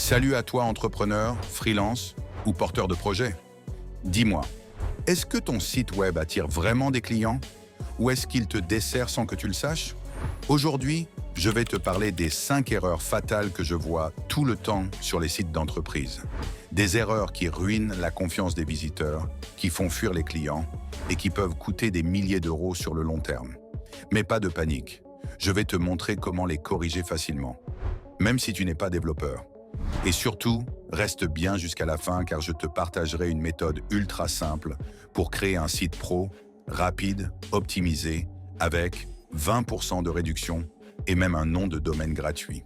Salut à toi entrepreneur, freelance ou porteur de projet. Dis-moi, est-ce que ton site web attire vraiment des clients ou est-ce qu'il te dessert sans que tu le saches? Aujourd'hui, je vais te parler des 5 erreurs fatales que je vois tout le temps sur les sites d'entreprise. Des erreurs qui ruinent la confiance des visiteurs, qui font fuir les clients et qui peuvent coûter des milliers d'euros sur le long terme. Mais pas de panique, je vais te montrer comment les corriger facilement, même si tu n'es pas développeur. Et surtout, reste bien jusqu'à la fin car je te partagerai une méthode ultra simple pour créer un site pro, rapide, optimisé, avec 20% de réduction et même un nom de domaine gratuit.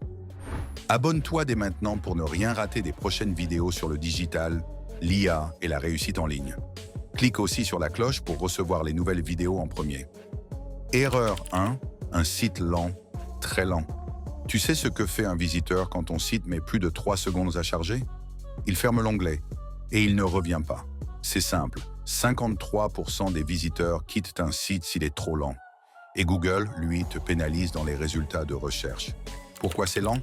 Abonne-toi dès maintenant pour ne rien rater des prochaines vidéos sur le digital, l'IA et la réussite en ligne. Clique aussi sur la cloche pour recevoir les nouvelles vidéos en premier. Erreur 1, un site lent, très lent. Tu sais ce que fait un visiteur quand ton site met plus de 3 secondes à charger? Il ferme l'onglet et il ne revient pas. C'est simple, 53% des visiteurs quittent un site s'il est trop lent. Et Google, lui, te pénalise dans les résultats de recherche. Pourquoi c'est lent?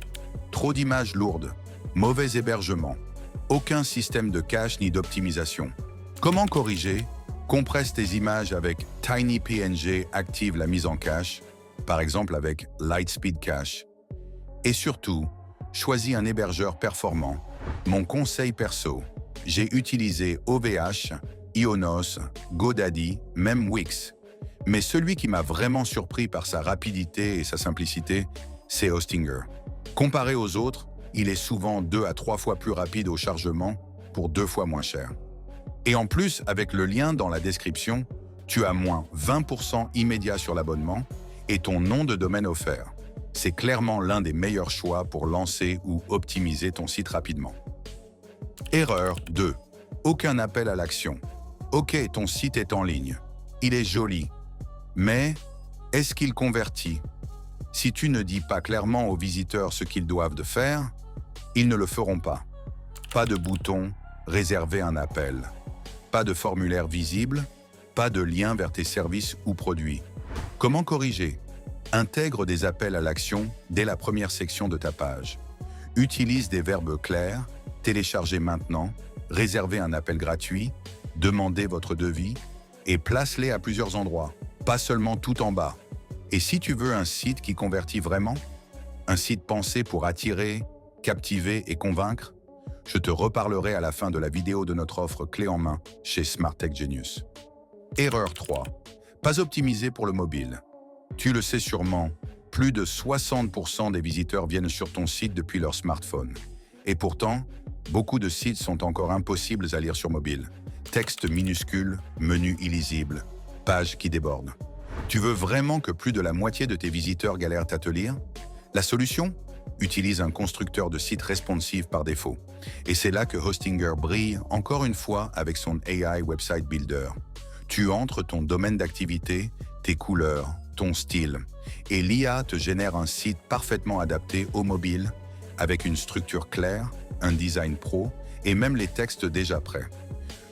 Trop d'images lourdes, mauvais hébergement, aucun système de cache ni d'optimisation. Comment corriger? Compresse tes images avec TinyPNG, active la mise en cache, par exemple avec Lightspeed Cache. Et surtout, choisis un hébergeur performant. Mon conseil perso, j'ai utilisé OVH, Ionos, GoDaddy, même Wix. Mais celui qui m'a vraiment surpris par sa rapidité et sa simplicité, c'est Hostinger. Comparé aux autres, il est souvent 2 à 3 fois plus rapide au chargement pour 2 fois moins cher. Et en plus, avec le lien dans la description, tu as moins 20% immédiat sur l'abonnement et ton nom de domaine offert. C'est clairement l'un des meilleurs choix pour lancer ou optimiser ton site rapidement. Erreur 2. Aucun appel à l'action. Ok, ton site est en ligne. Il est joli. Mais est-ce qu'il convertit? Si tu ne dis pas clairement aux visiteurs ce qu'ils doivent de faire, ils ne le feront pas. Pas de bouton « Réserver un appel ». Pas de formulaire visible, pas de lien vers tes services ou produits. Comment corriger? Intègre des appels à l'action dès la première section de ta page. Utilise des verbes clairs, télécharger maintenant, réserver un appel gratuit, demander votre devis et place-les à plusieurs endroits, pas seulement tout en bas. Et si tu veux un site qui convertit vraiment, un site pensé pour attirer, captiver et convaincre, je te reparlerai à la fin de la vidéo de notre offre clé en main chez Smart Tech Genius. Erreur 3. Pas optimisé pour le mobile. Tu le sais sûrement, plus de 60% des visiteurs viennent sur ton site depuis leur smartphone. Et pourtant, beaucoup de sites sont encore impossibles à lire sur mobile. Texte minuscule, menu illisible, page qui déborde. Tu veux vraiment que plus de la moitié de tes visiteurs galèrent à te lire? La solution? Utilise un constructeur de site responsive par défaut. Et c'est là que Hostinger brille encore une fois avec son AI Website Builder. Tu entres ton domaine d'activité, tes couleurs, ton style, et l'IA te génère un site parfaitement adapté au mobile, avec une structure claire, un design pro, et même les textes déjà prêts.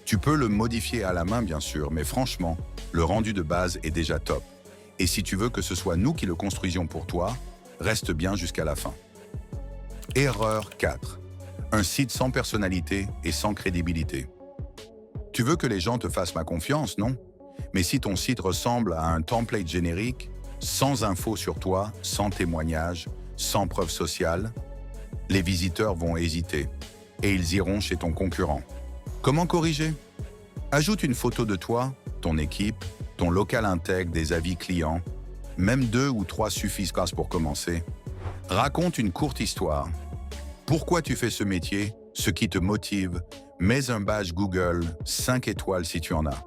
Tu peux le modifier à la main bien sûr, mais franchement, le rendu de base est déjà top. Et si tu veux que ce soit nous qui le construisions pour toi, reste bien jusqu'à la fin. Erreur 4. Un site sans personnalité et sans crédibilité. Tu veux que les gens te fassent ma confiance, non? Mais si ton site ressemble à un template générique, sans infos sur toi, sans témoignages, sans preuve sociale, les visiteurs vont hésiter et ils iront chez ton concurrent. Comment corriger? Ajoute une photo de toi, ton équipe, ton local intègre, des avis clients, même 2 ou 3 suffisent pour commencer. Raconte une courte histoire. Pourquoi tu fais ce métier, ce qui te motive, mets un badge Google, 5 étoiles si tu en as.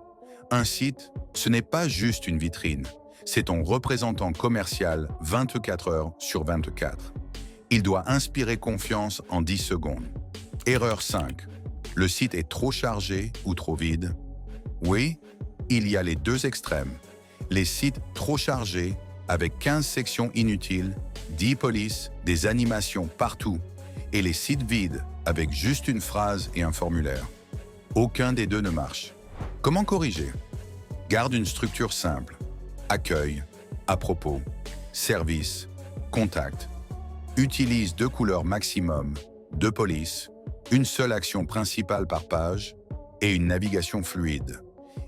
Un site, ce n'est pas juste une vitrine, c'est ton représentant commercial 24 heures sur 24. Il doit inspirer confiance en 10 secondes. Erreur 5. Le site est trop chargé ou trop vide. Oui, il y a les deux extrêmes. Les sites trop chargés, avec 15 sections inutiles, 10 polices, des animations partout, et les sites vides, avec juste une phrase et un formulaire. Aucun des deux ne marche. Comment corriger? Garde une structure simple. Accueil, à propos, service, contact. Utilise 2 couleurs maximum, 2 polices, une seule action principale par page et une navigation fluide.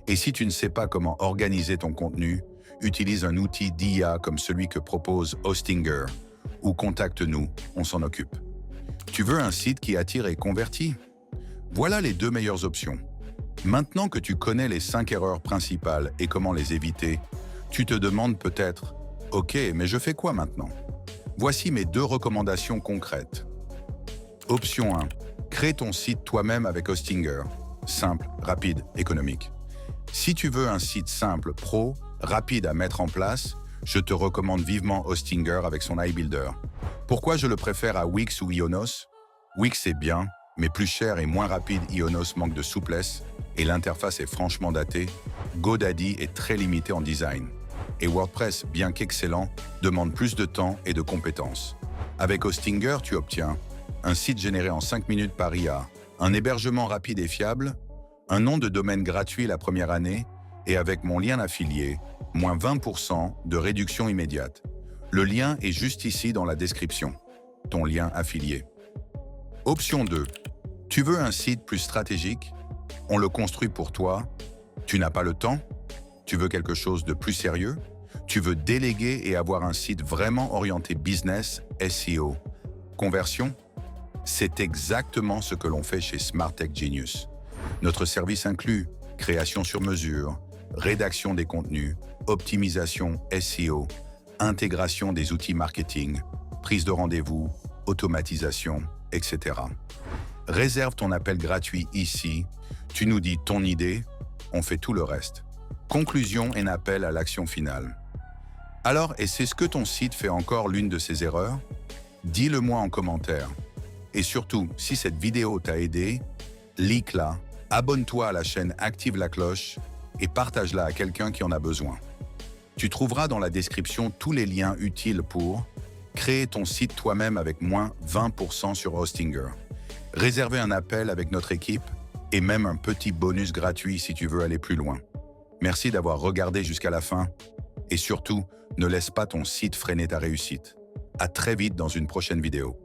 Et si tu ne sais pas comment organiser ton contenu, utilise un outil d'IA comme celui que propose Hostinger ou contacte-nous, on s'en occupe. Tu veux un site qui attire et convertit? Voilà les 2 meilleures options. Maintenant que tu connais les 5 erreurs principales et comment les éviter, tu te demandes peut-être « Ok, mais je fais quoi maintenant ?» Voici mes 2 recommandations concrètes. Option 1. Crée ton site toi-même avec Hostinger. Simple, rapide, économique. Si tu veux un site simple, pro, rapide à mettre en place, je te recommande vivement Hostinger avec son iBuilder. Pourquoi je le préfère à Wix ou Ionos? Wix c'est bien, mais plus cher et moins rapide, Ionos manque de souplesse et l'interface est franchement datée. GoDaddy est très limité en design. Et WordPress, bien qu'excellent, demande plus de temps et de compétences. Avec Hostinger, tu obtiens un site généré en 5 minutes par IA, un hébergement rapide et fiable, un nom de domaine gratuit la première année et avec mon lien affilié, moins 20% de réduction immédiate. Le lien est juste ici dans la description. Ton lien affilié. Option 2. Tu veux un site plus stratégique? On le construit pour toi. Tu n'as pas le temps? Tu veux quelque chose de plus sérieux? Tu veux déléguer et avoir un site vraiment orienté business, SEO? Conversion? C'est exactement ce que l'on fait chez Smart Tech Genius. Notre service inclut création sur mesure, rédaction des contenus, optimisation SEO, intégration des outils marketing, prise de rendez-vous, automatisation, etc. Réserve ton appel gratuit ici. Tu nous dis ton idée, on fait tout le reste. Conclusion et un appel à l'action finale. Alors, est-ce que ton site fait encore l'une de ces erreurs? Dis-le-moi en commentaire. Et surtout, si cette vidéo t'a aidé, like-la, abonne-toi à la chaîne, active la cloche et partage-la à quelqu'un qui en a besoin. Tu trouveras dans la description tous les liens utiles pour créer ton site toi-même avec moins 20% sur Hostinger, réserver un appel avec notre équipe et même un petit bonus gratuit si tu veux aller plus loin. Merci d'avoir regardé jusqu'à la fin et surtout, ne laisse pas ton site freiner ta réussite. À très vite dans une prochaine vidéo.